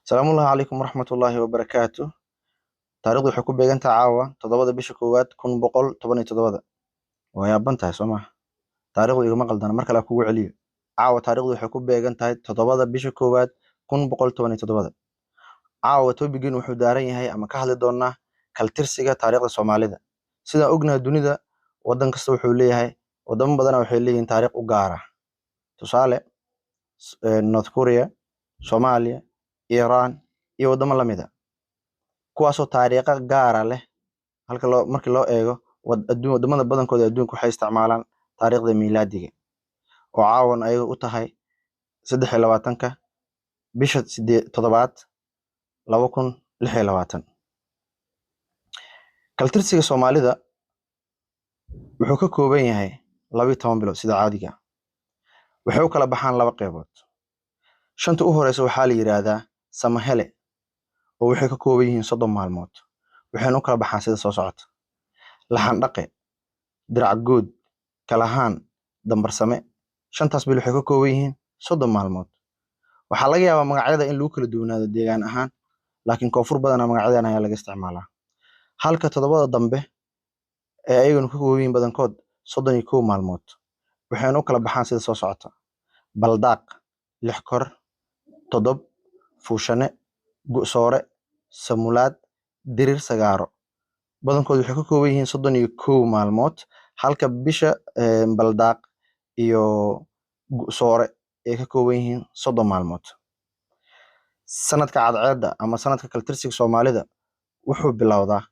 Salaamu calaykum waraxmatullaahi wabarakaatuh. Taariikhdu waxay ku beegan tahay caawa 7 bisha koowaad 1117. Waa yaaban tahay soo maaha. Taariikhdu igama qaldana mar kale aan kugu celiyo. Caawa taariikhdu waxay ku beegan tahay 7 bisha koowaad 1117. Caawa topigan wuxuu daaran yahay ama ka hadli doonaa kaltirsiga taariikhda Soomaalida. Sidaan ognahay dunida wadan kasta wuxuu leeyahay wadamo badan waxay leeyihiin taariikh u gaar ah. Tusaale North Korea, Soomaaliya, Iran iyo wadamo la mid ah. Kuwaasoo taariikha gaara leh markii loo eego wadamada badankooda adduunka waxay isticmaalaan taariikhda miilaadiga oo caawan ayaga u tahay 23-ka bisha 7 2026. Kaltirsiga Soomaalida wuxuu ka kooban yahay 12 bilood sida caadiga ah. Waxay u kala baxaan laba qaybood. Shanta u horeysa waxaa la yiraahdaa Samahele oo waxay ka kooban yihiin 30 maalmood. Waxayna u kala baxaan sida soo socota: Laxan Dhaqe, Dirac Good, Kalahaan, Dambarsame. Shantaas bil waxay ka kooban yihiin 30 maalmood. Waxaa laga yaabaa magacyada in lagu kala duwanaado deegaan ahaan, laakiin koonfur badan magacyadan ayaa laga isticmaalaa. Halka todobada dambe ee ayaguna ka kooban yihiin badankood 31 maalmood. Waxayna u kala baxaan sida soo socota: Baldaaq, Lix Kor, Todob, Fuushane, Gu'soore, Samulaad, Dirir Sagaaro. Badankood waxay ka kooban yihiin 31 maalmood, halka bisha Baldaaq iyo Gu'soore ay ka kooban yihiin 30 maalmood. Sanadka cadceedda ama sanadka kaltirsiga Soomaalida wuxuu bilowdaa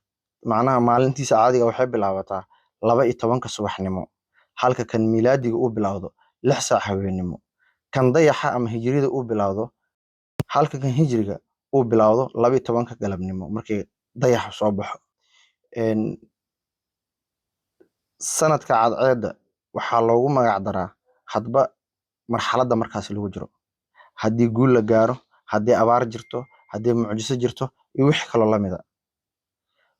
macnaha maalintiisa caadiga waxay bilaabataa 12 subaxnimo, halka kan miilaadiga uu bilowdo 6 saac habeenimo. Kan dayaxa ama hijrida uu bilowdo, halka kan hijriga uu bilowdo 12 galabnimo markii dayaxa soo baxo. Sanadka cadceedda waxaa loogu magac daraa hadba marxaladda markaas lagu jiro. Haddii guul la gaaro, haddii abaar jirto, haddii mucjiso jirto iyo wixii kaloo la mid ah.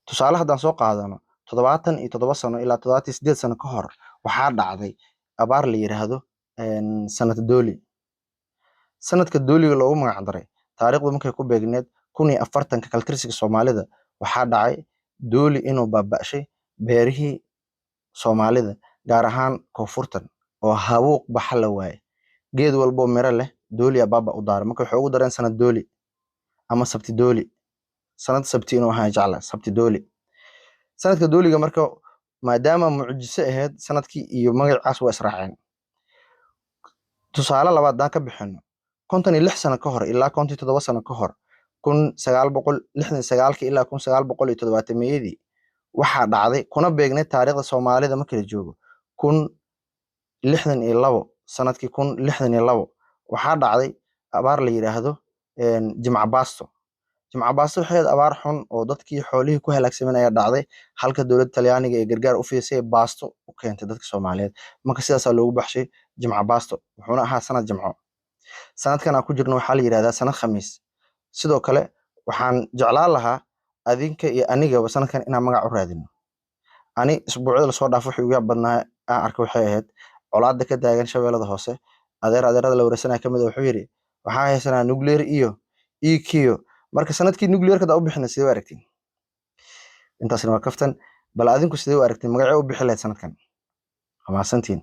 Tusaale haddaan soo qaadano 77 sano ilaa 78 sano ka hor waxaa dhacday abaar la yiraahdo sanad dooli. Sanadka dooliga loogu magac daray taariikhdu markay ku beegneed 1040 kaltirsiga Soomaalida waxaa dhacay dooli inuu baaba'shay beerihii Soomaalida gaar ahaan koonfurtan oo habuuq baxa la waayay. Geed walbo miro leh dooli baaba u daaray marka waxay ugu dareen sanad dooli ama sabti dooli. Sanad sabti inuu ahaa jecla sabti dooli. Sanadka dooliga marka maadaama mucjiso ahayd sanadkii iyo magacaas waa israaceen. Tusaale labaad daan ka bixino 56 sano ka hor ilaa 57 sano ka hor 1969 ilaa 1970 waxaa dhacday kuna beegneed taariikhda Soomaalida markii la joogo 1062 sanadkii 1062 waxaa dhacday abaar la yiraahdo Jimca Baasto. Jimca Baasto waxay abaar xun oo dadkii xoolihii ku halaagsameen ayaa dhacday, halka dowladda Talyaaniga ee gargaar u fiisay baasto u keentay dadka Soomaaliyeed. Marka sidaas loogu baxshay Jimca Baasto wuxuuna ahaa sanad Jimco. Sanadkan aan ku jirno waxaa la yiraahdaa sanad Khamiis. Sidoo kale waxaan jeclaan lahaa adinka iyo anigaba sanadkan inaan magac u raadino. Ani isbuucyada la soo dhaafo wixii ugu badnaa aan arkay waxay ahayd colaadda ka taagan Shabeellada Hoose. Adeerada la wareysanaya kamid wuxuu yiri waxaa haysanaa nuclear iyo EQ. Marka sanadkii nuclear kada u bixinay sidee u aragtiin? Intaasna waa kaftan, bal adinku sidee u aragtiin magacyo u bixi lahayd sanadkan? Ama santiin